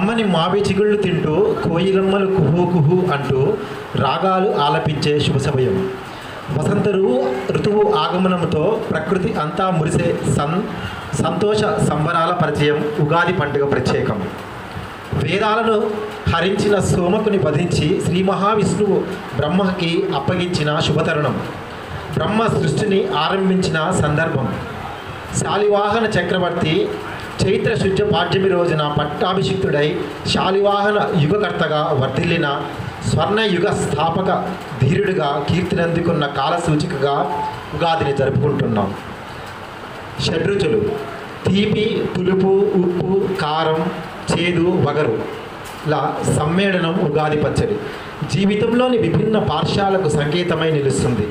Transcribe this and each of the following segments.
కమ్మని మావి చిగుళ్ళు తింటూ కోయిలమ్మలు కుహు కుహు అంటూ రాగాలు ఆలపించే శుభ సమయం. వసంత ఋతువు ఆగమనంతో ప్రకృతి అంతా మురిసే సంతోష సంబరాల పరిచయం ఉగాది పండుగ ప్రత్యేకం. వేదాలను హరించిన సోమకుని వధించి శ్రీ మహావిష్ణువు బ్రహ్మకి అప్పగించిన శుభతరుణం. బ్రహ్మ సృష్టిని ఆరంభించిన సందర్భం. శాలివాహన చక్రవర్తి చైత్ర శుద్ధ పాడ్యమి రోజున పట్టాభిషిక్తుడై శాలివాహన యుగకర్తగా వర్ధిల్లిన స్వర్ణయుగ స్థాపక ధీరుడిగా కీర్తినందుకున్న కాల సూచికగా ఉగాదిని జరుపుకుంటున్నాం. షడ్రుచులు తీపి, పులుపు, ఉప్పు, కారం, చేదు, వగరు లా సమ్మేళనం ఉగాది పచ్చడి. జీవితంలోని విభిన్న పార్శ్వాలకు సంకేతమై నిలుస్తుంది.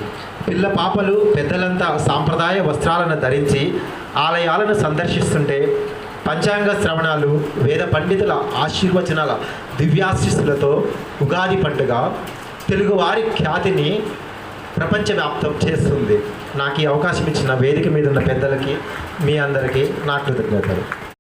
పిల్ల పాపలు పెద్దలంతా సాంప్రదాయ వస్త్రాలను ధరించి ఆలయాలను సందర్శిస్తుంటే పంచాంగ శ్రవణాలు, వేద పండితుల ఆశీర్వచనాల దివ్యాశీస్సులతో ఉగాది పండుగ తెలుగువారి ఖ్యాతిని ప్రపంచవ్యాప్తం చేస్తుంది. నాకు ఈ అవకాశం ఇచ్చిన వేదిక మీద ఉన్న పెద్దలకి, మీ అందరికీ నా కృతజ్ఞతలు.